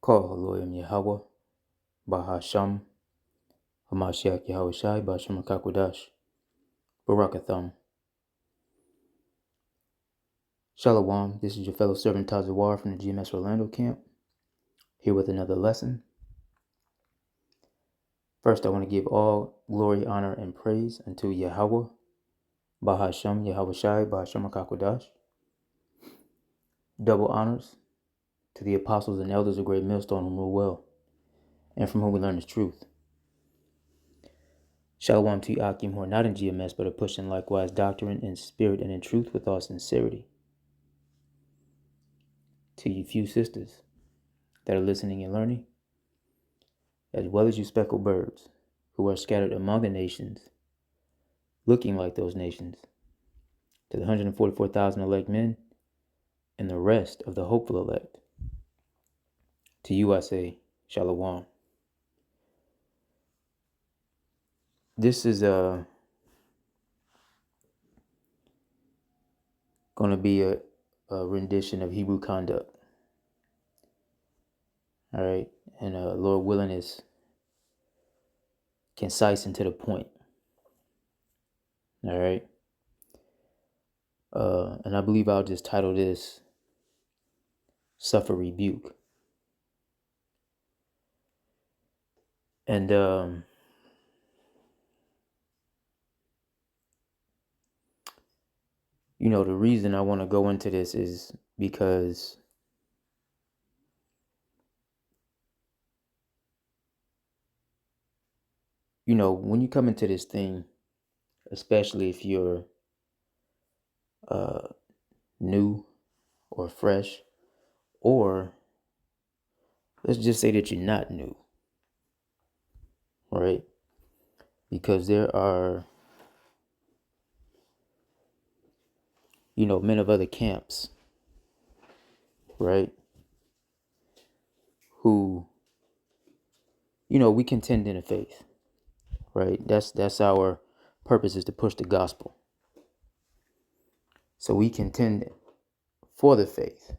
Call Elohim Yahweh, Bahasham, Hamashiach Yahweh Shai, Bahasham Kakwadash, Barakatham. Shalom, this is your fellow servant Tazawar from the GMS Orlando camp, here with another lesson. First, I want to give all glory, honor, and praise unto Yahweh, Bahasham Yahweh Shai, Bahasham Kakwadash. Double honors to the apostles and elders of Great Millstone who rule well, and from whom we learn the truth. Shalom to you Akim who are not in GMS, but are pushing likewise doctrine in spirit and in truth with all sincerity. To you few sisters that are listening and learning, as well as you speckled birds who are scattered among the nations, looking like those nations, to the 144,000 elect men and the rest of the hopeful elect. To you I say, Shalom. This is going to be a rendition of Hebrew conduct. All right, and Lord willing is concise and to the point. All right, and I believe I'll just title this Suffer Rebuke. And the reason I want to go into this is because when you come into this thing, especially if you're new or fresh, or let's just say that you're not new, right? Because there are, men of other camps, right? Who, we contend in the faith, right? That's our purpose, is to push the gospel. So we contend for the faith,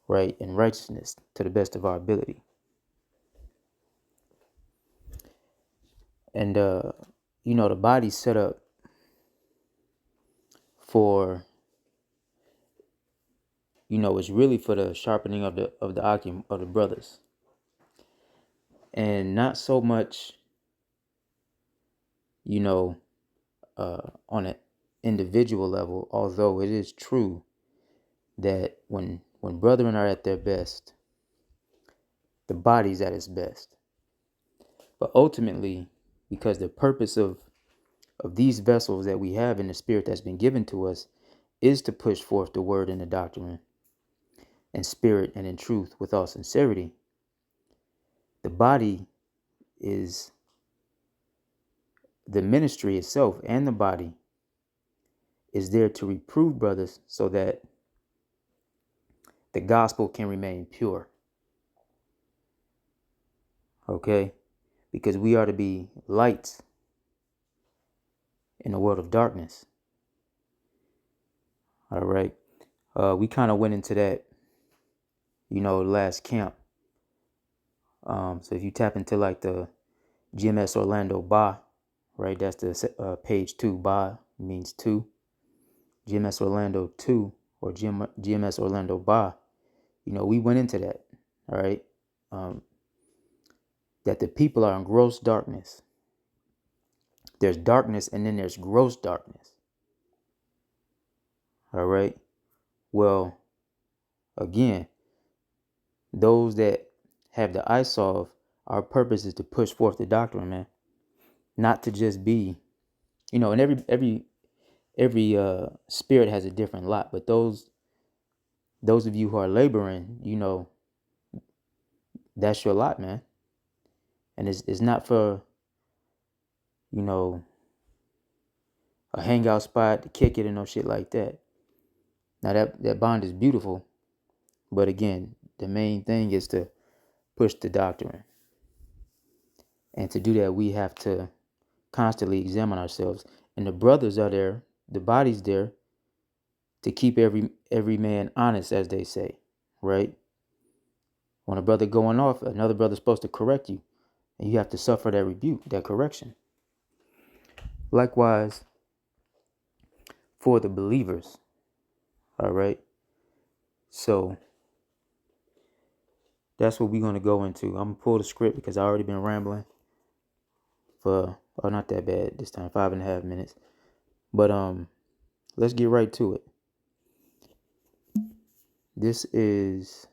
right, and righteousness to the best of our ability. And the body's set up for, it's really for the sharpening of the akim of the brothers, and not so much, on an individual level. Although it is true that when brethren are at their best, the body's at its best. But ultimately, because the purpose of these vessels that we have in the spirit that's been given to us is to push forth the word and the doctrine in spirit and in truth with all sincerity, the body is the ministry itself, and the body is there to reprove brothers so that the gospel can remain pure. Okay? Because we are to be lights in a world of darkness. All right. We kind of went into that, last camp. So if you tap into like the GMS Orlando Ba, right? That's the page 2. Ba means 2. GMS Orlando 2 or GMS Orlando Ba. We went into that. All right. That the people are in gross darkness. There's darkness, and then there's gross darkness. All right. Well, again, those that have the eyesalve, our purpose is to push forth the doctrine, man. Not to just be, and every spirit has a different lot. But those of you who are laboring, that's your lot, man. And it's not for, a hangout spot to kick it and no shit like that. Now that bond is beautiful, but again, the main thing is to push the doctrine. And to do that, we have to constantly examine ourselves. And the brothers are there, the body's there to keep every man honest, as they say, right? When a brother going off, another brother's supposed to correct you, and you have to suffer that rebuke, that correction. Likewise, for the believers. All right. So that's what we're going to go into. I'm going to pull the script because I already been rambling for, oh, not that bad this time, 5.5 minutes. But let's get right to it. This is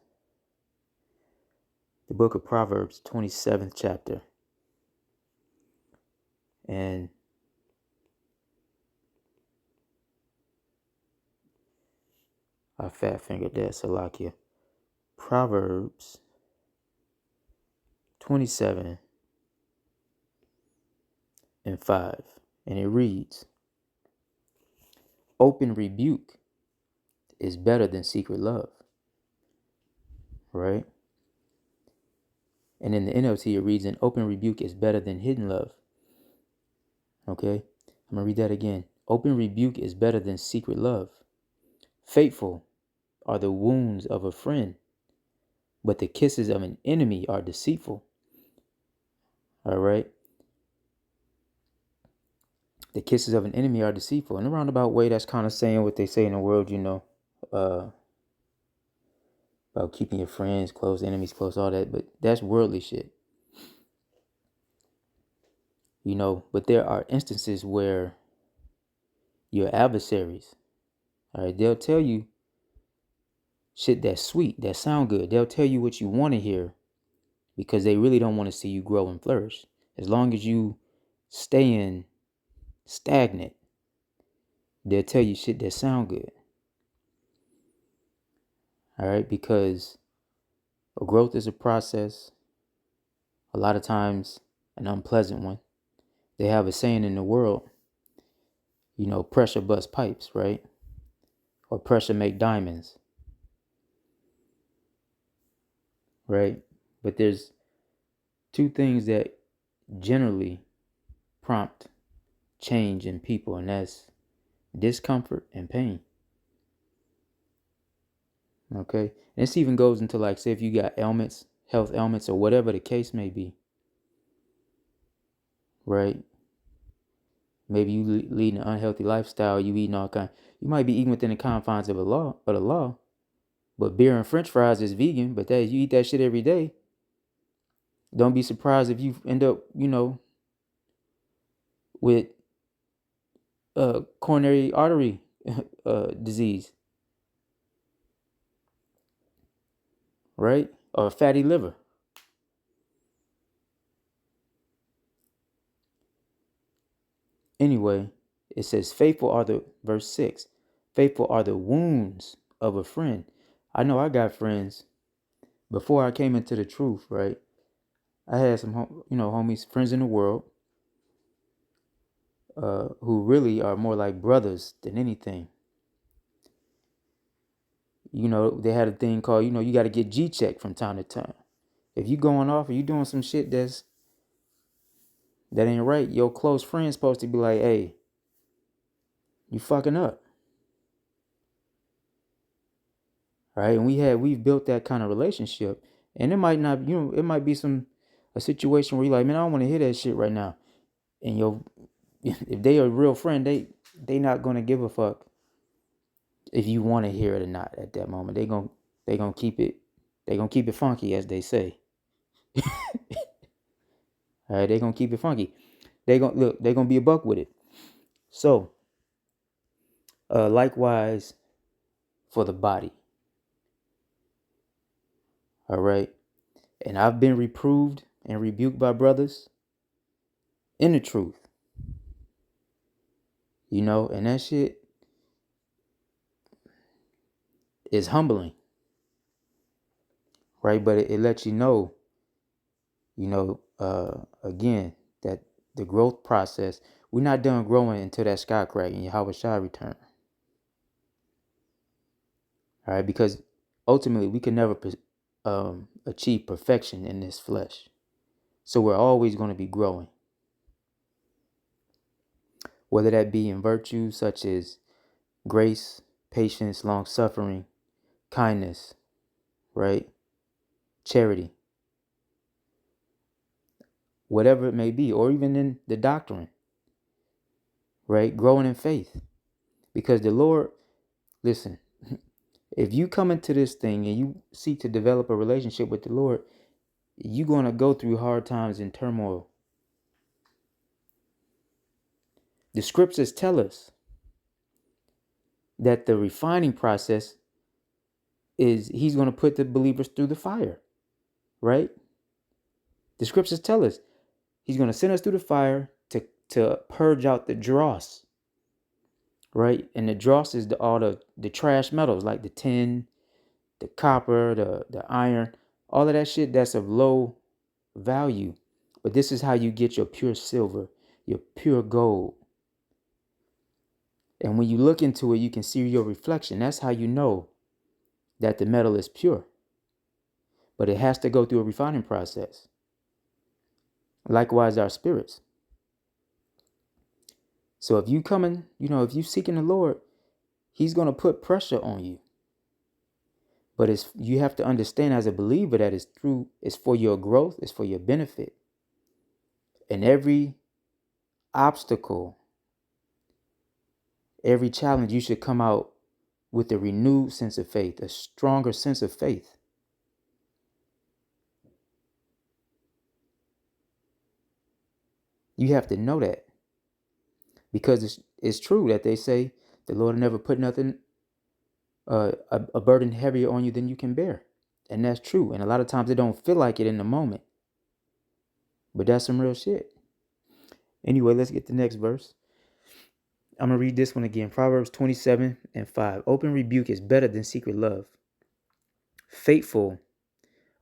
the book of Proverbs, 27th chapter. And I fat fingered that, Salakia. Proverbs 27 and 5. And it reads, open rebuke is better than secret love. Right? And in the NLT, it reads, an open rebuke is better than hidden love. Okay? I'm going to read that again. Open rebuke is better than secret love. Faithful are the wounds of a friend, but the kisses of an enemy are deceitful. All right? The kisses of an enemy are deceitful. In a roundabout way, that's kind of saying what they say in the world, about keeping your friends close, enemies close, all that. But that's worldly shit. But there are instances where your adversaries, all right, they'll tell you shit that's sweet, that sound good. They'll tell you what you want to hear because they really don't want to see you grow and flourish. As long as you staying stagnant, they'll tell you shit that sound good. All right, because growth is a process, a lot of times an unpleasant one. They have a saying in the world, pressure busts pipes, right? Or pressure make diamonds, right? But there's two things that generally prompt change in people, and that's discomfort and pain. Okay? And this even goes into, like, say if you got ailments, health ailments, or whatever the case may be, right? Maybe you leading an unhealthy lifestyle, you eating all kind. You might be eating within the confines of the law, but beer and French fries is vegan. But that you eat that shit every day. Don't be surprised if you end up, with coronary artery disease, right? Or fatty liver. Anyway, it says, verse 6, faithful are the wounds of a friend. I know I got friends before I came into the truth, right? I had some, homies, friends in the world, who really are more like brothers than anything. They had a thing called, you got to get G-checked from time to time. If you going off or you doing some shit that ain't right, your close friend's supposed to be like, hey, you fucking up. Right? And we've built that kind of relationship. And it might not, it might be a situation where you're like, man, I don't want to hear that shit right now. And if they are a real friend, they not gonna give a fuck if you want to hear it or not at that moment. They gonna keep it funky, as they say. All right, they gonna keep it funky. They gonna be a buck with it. So, likewise for the body. All right, and I've been reproved and rebuked by brothers in the truth. And that shit is humbling, right? But it lets you know, again, that the growth process, we're not done growing until that sky crack and Yahweh Shai return. All right, because ultimately we can never achieve perfection in this flesh. So we're always going to be growing. Whether that be in virtues such as grace, patience, long suffering, kindness, right? charity, whatever it may be, or even in the doctrine, right? Growing in faith. Because the Lord, listen, if you come into this thing and you seek to develop a relationship with the Lord, you're going to go through hard times and turmoil. The scriptures tell us that the refining process is he's going to put the believers through the fire, right? The scriptures tell us he's going to send us through the fire to purge out the dross, right? And the dross is all the trash metals like the tin, the copper, the iron, all of that shit that's of low value. But this is how you get your pure silver, your pure gold. And when you look into it, you can see your reflection. That's how you know that the metal is pure. But it has to go through a refining process. Likewise, our spirits. So if you coming, if you seeking the Lord, he's going to put pressure on you. But you have to understand as a believer that it's for your growth, it's for your benefit. And every obstacle, every challenge, you should come out with a renewed sense of faith, a stronger sense of faith. You have to know that. Because it's true that they say the Lord never put nothing, a burden heavier on you than you can bear. And that's true. And a lot of times it don't feel like it in the moment. But that's some real shit. Anyway, let's get the next verse. I'm going to read this one again. Proverbs 27:5. Open rebuke is better than secret love. Faithful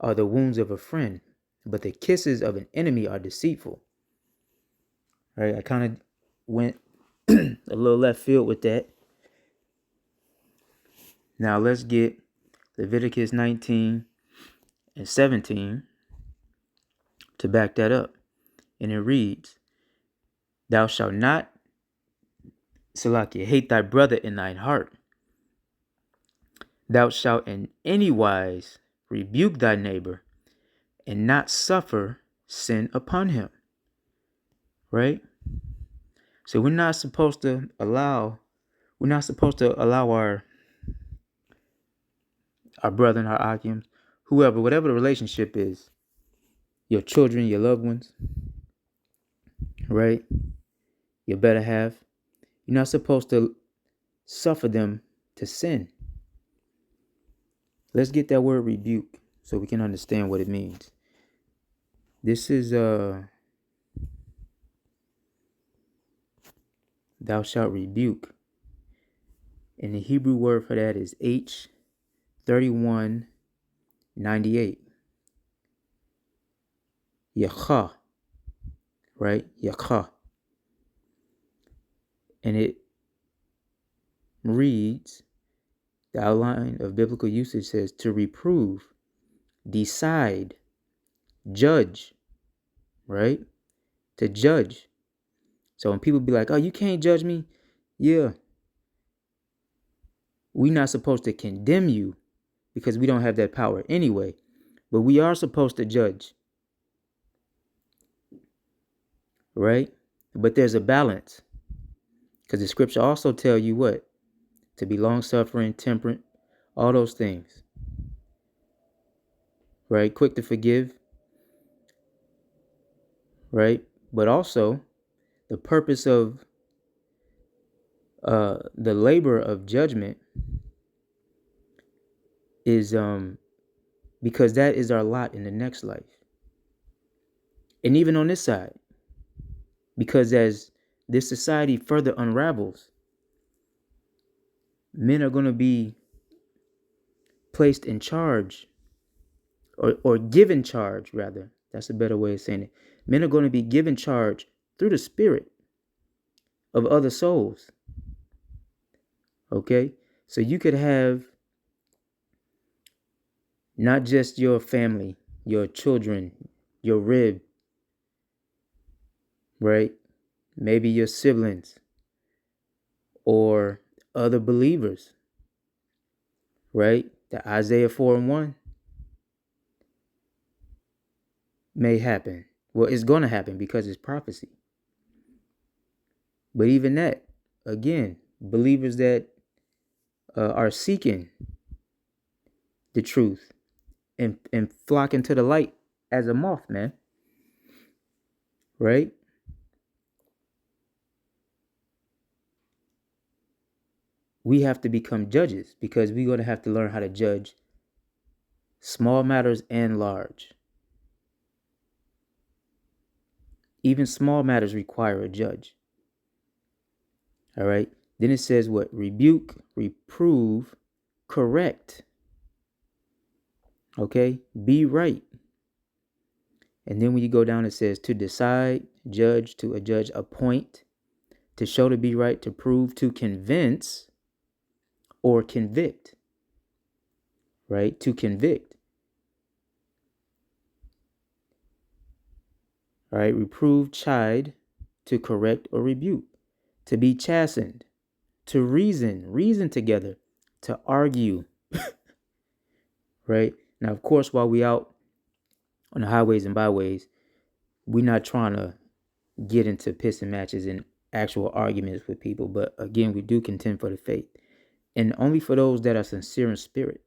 are the wounds of a friend, but the kisses of an enemy are deceitful. All right, I kind of went a little left field with that. Now let's get Leviticus 19:17 to back that up. And it reads, Thou shalt not, Salakia, hate thy brother in thine heart. Thou shalt in any wise rebuke thy neighbor and not suffer sin upon him. Right? So we're not supposed to allow our brethren, our Akims, whoever, whatever the relationship is, your children, your loved ones, right? Your better half. You're not supposed to suffer them to sin. Let's get that word rebuke so we can understand what it means. This is thou shalt rebuke. And the Hebrew word for that is H3198. Yakha. Right? Yakha. And it reads, the outline of biblical usage says to reprove, decide, judge, right? To judge. So when people be like, oh, you can't judge me. Yeah. We're not supposed to condemn you because we don't have that power anyway. But we are supposed to judge. Right? But there's a balance. Because the scripture also tell you what? To be long-suffering, temperate, all those things. Right? Quick to forgive. Right? But also, the purpose of the labor of judgment is because that is our lot in the next life. And even on this side. Because as this society further unravels, men are going to be placed in charge or given charge, rather. That's a better way of saying it. Men are going to be given charge through the Spirit of other souls. Okay? So you could have not just your family, your children, your rib, right? Maybe your siblings or other believers, right? The Isaiah 4:1. may happen. Well, it's going to happen because it's prophecy. But even that, again, believers that are seeking the truth and flocking to the light as a moth, man. Right? We have to become judges because we're going to have to learn how to judge small matters and large. Even small matters require a judge. All right. Then it says what? Rebuke, reprove, correct. Okay. Be right. And then when you go down, it says to decide, judge, to adjudge, appoint, to show to be right, to prove, to convince, or convict. Right? To convict. All right. Reprove, chide, to correct or rebuke. To be chastened, to reason together, to argue. Right? Now, of course, while we out on the highways and byways, we're not trying to get into pissing matches and actual arguments with people. But again, we do contend for the faith. And only for those that are sincere in spirit.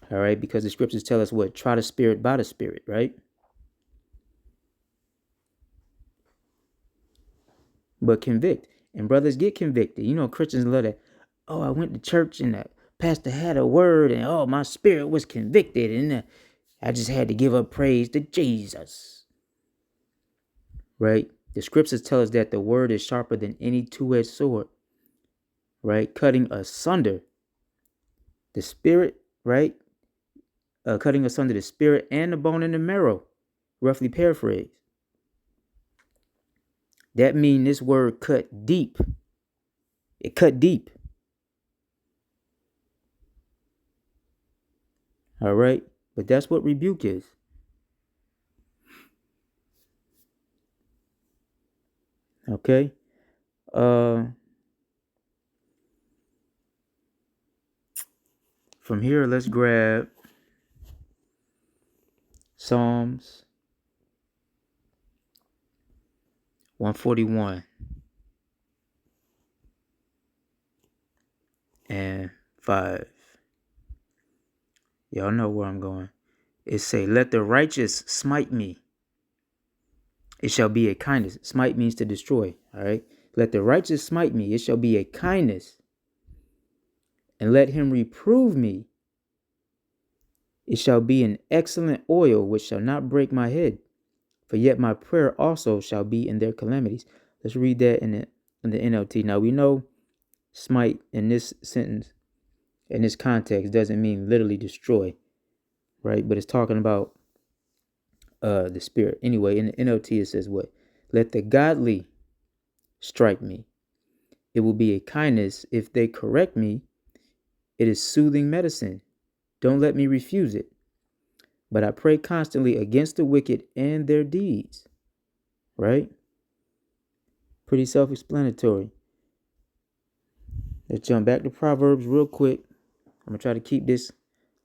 All right? Because the scriptures tell us what? Try the spirit by the spirit, right? But convict. And brothers get convicted. You know, Christians love that. Oh, I went to church and the pastor had a word and oh, my spirit was convicted and I just had to give up praise to Jesus. Right? The scriptures tell us that the word is sharper than any two-edged sword. Right? Cutting asunder the spirit, right? Cutting asunder the spirit and the bone and the marrow. Roughly paraphrased. That means this word cut deep. It cut deep. All right? But that's what rebuke is. Okay? From here, let's grab Psalms 141 and 5. Y'all know where I'm going. It say, let the righteous smite me. It shall be a kindness. Smite means to destroy. All right. Let the righteous smite me. It shall be a kindness. And let him reprove me. It shall be an excellent oil which shall not break my head. For yet my prayer also shall be in their calamities. Let's read that in the NLT. Now we know smite in this sentence, in this context, doesn't mean literally destroy, right? But it's talking about the spirit. Anyway, in the NLT it says what? Let the godly strike me. It will be a kindness if they correct me. It is soothing medicine. Don't let me refuse it. But I pray constantly against the wicked and their deeds. Right? Pretty self-explanatory. Let's jump back to Proverbs real quick. I'm going to try to keep this,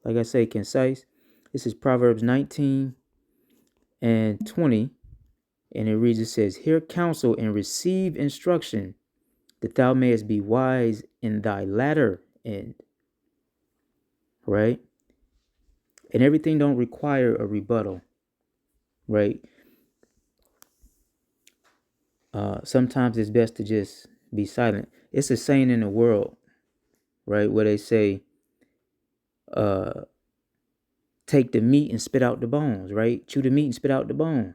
like I say, concise. This is Proverbs 19 and 20. And it reads, it says, hear counsel and receive instruction, that thou mayest be wise in thy latter end. Right? And everything don't require a rebuttal. Right? Sometimes it's best to just be silent. It's a saying in the world, right, where they say, take the meat and spit out the bones, right? Chew the meat and spit out the bones.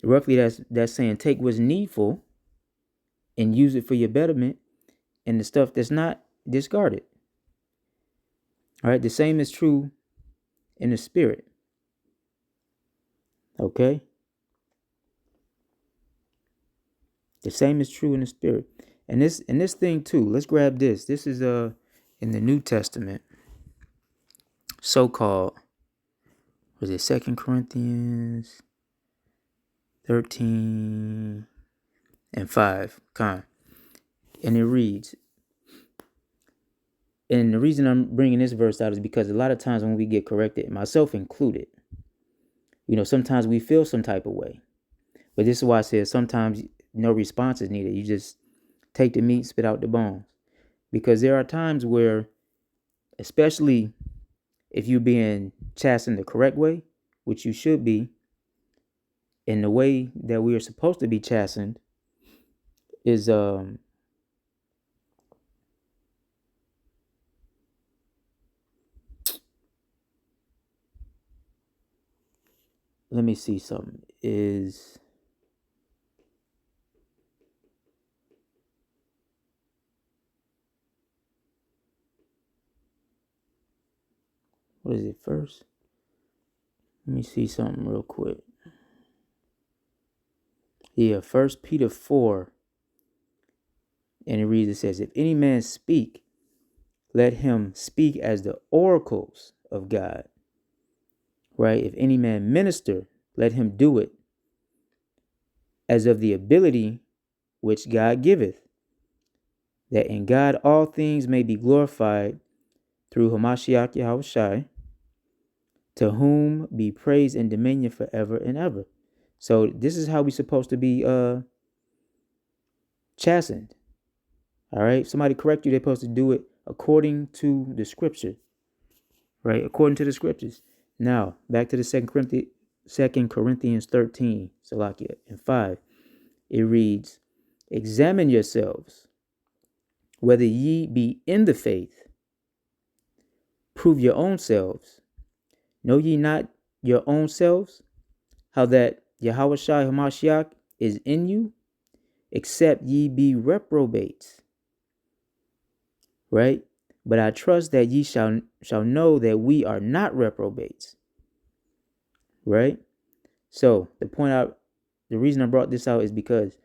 Roughly, that's saying take what's needful and use it for your betterment, and the stuff that's not, discard it. All right, the same is true in the spirit. Okay? The same is true in the spirit. And this thing too, let's grab this. This is in the New Testament. So-called, was it 2 Corinthians 13 and 5? And it reads, And the reason I'm bringing this verse out is because a lot of times when we get corrected, myself included, sometimes we feel some type of way. But this is why I said sometimes no response is needed. You just take the meat, spit out the bones. Because there are times where, especially if you're being chastened the correct way, which you should be, in the way that we are supposed to be chastened is let me see something. What is it first? Let me see something real quick. Yeah, 1 Peter 4. And it reads, it says, if any man speak, let him speak as the oracles of God. Right? If any man minister, let him do it as of the ability which God giveth, that in God all things may be glorified through Hamashiach Yahushai, to whom be praise and dominion forever and ever. So this is how we're supposed to be chastened. All right. Somebody correct you, they're supposed to do it according to the scripture. Right? According to the scriptures. Now, back to the 2 Corinthians 13, Salakia, and 5. It reads, examine yourselves, whether ye be in the faith. Prove your own selves. Know ye not your own selves, how that Yahushua Hamashiach is in you, except ye be reprobates. Right? But I trust that ye shall know that we are not reprobates. Right? So the reason I brought this out is because,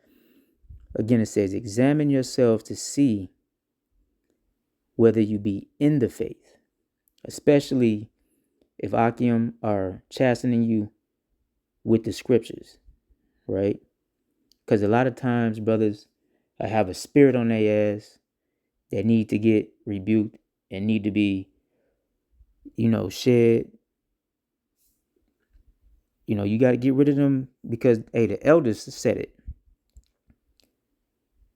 again, it says, examine yourselves to see whether you be in the faith, especially if Akim are chastening you with the scriptures, right? Because a lot of times brothers have a spirit on their ass that need to get rebuked and need to be, shed. You got to get rid of them because, hey, the elders said it.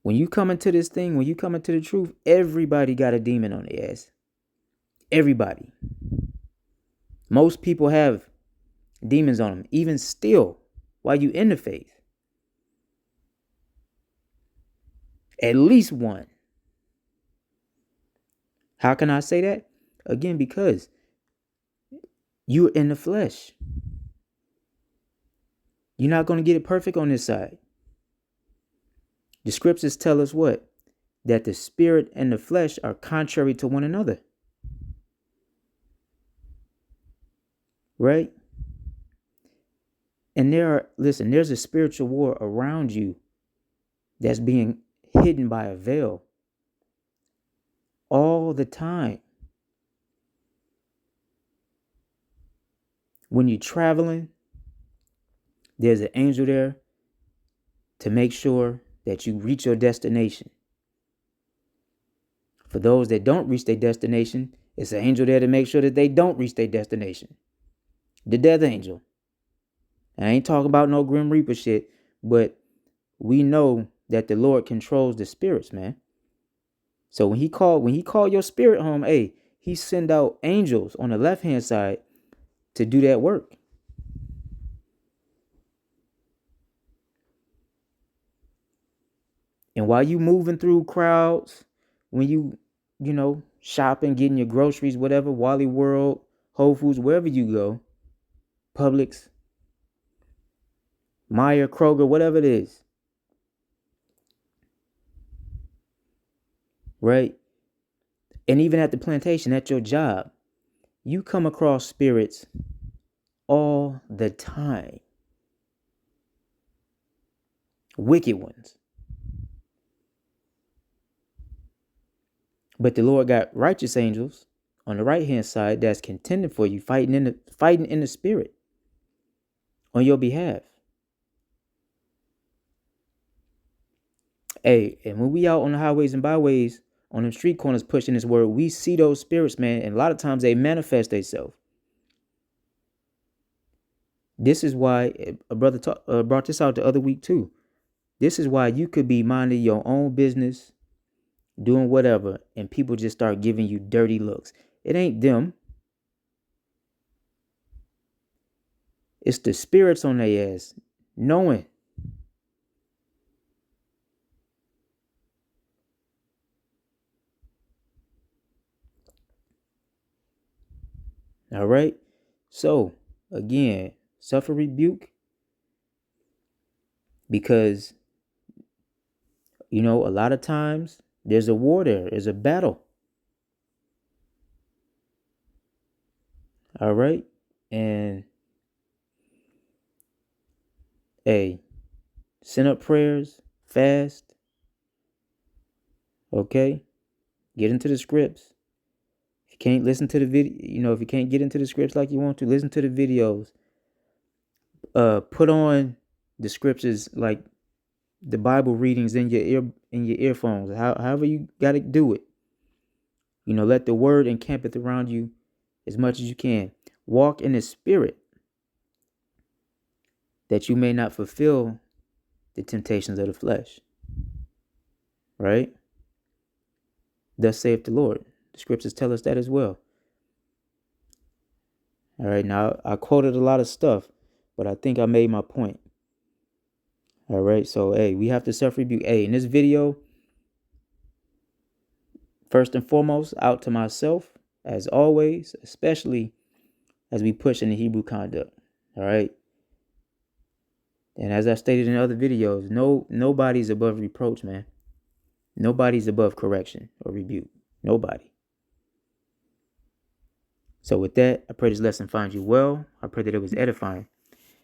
When you come into this thing, when you come into the truth, everybody got a demon on their ass. Everybody. Most people have demons on them, even still, while you in the faith. At least one. How can I say that? Again, because you're in the flesh. You're not going to get it perfect on this side. The scriptures tell us what? That the spirit and the flesh are contrary to one another. Right? And there's a spiritual war around you that's being hidden by a veil all the time. When you're traveling, there's an angel there to make sure that you reach your destination. For those that don't reach their destination, it's an angel there to make sure that they don't reach their destination. The death angel. I ain't talking about no Grim Reaper shit, but we know that the Lord controls the spirits, man. So when he called your spirit home, hey, he send out angels on the left-hand side to do that work. And while you moving through crowds, when you shopping, getting your groceries, whatever, Wally World, Whole Foods, wherever you go, Publix, Meijer, Kroger, whatever it is, right? And even at the plantation, at your job, you come across spirits all the time. Wicked ones. But the Lord got righteous angels on the right-hand side that's contending for you, fighting in the spirit on your behalf. Hey, and when we out on the highways and byways on them street corners pushing this word, we see those spirits, man, and a lot of times they manifest themselves. This is why a brother brought this out the other week too. This is why you could be minding your own business, doing whatever, and people just start giving you dirty looks. It ain't them. It's the spirits on their ass, knowing. All right. So again, suffer rebuke, because a lot of times there's a war there's a battle. All right. And hey, send up prayers, fast. Okay. Get into the scripts. If you can't listen to the video, if you can't get into the scripts like you want to, listen to the videos. Put on the scriptures, like the Bible readings in your earphones. However you gotta do it. Let the word encampeth around you as much as you can. Walk in the spirit, that you may not fulfill the temptations of the flesh. Right? Thus saith the Lord. The scriptures tell us that as well. All right, now I quoted a lot of stuff, but I think I made my point. All right, so hey, we have to self-rebuke. Hey, in this video, first and foremost, out to myself, as always, especially as we push in the Hebrew conduct. All right. And as I stated in other videos, nobody's above reproach, man. Nobody's above correction or rebuke. Nobody. So with that, I pray this lesson finds you well. I pray that it was edifying.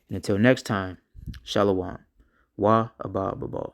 And until next time, Shalom. Wa abba babal.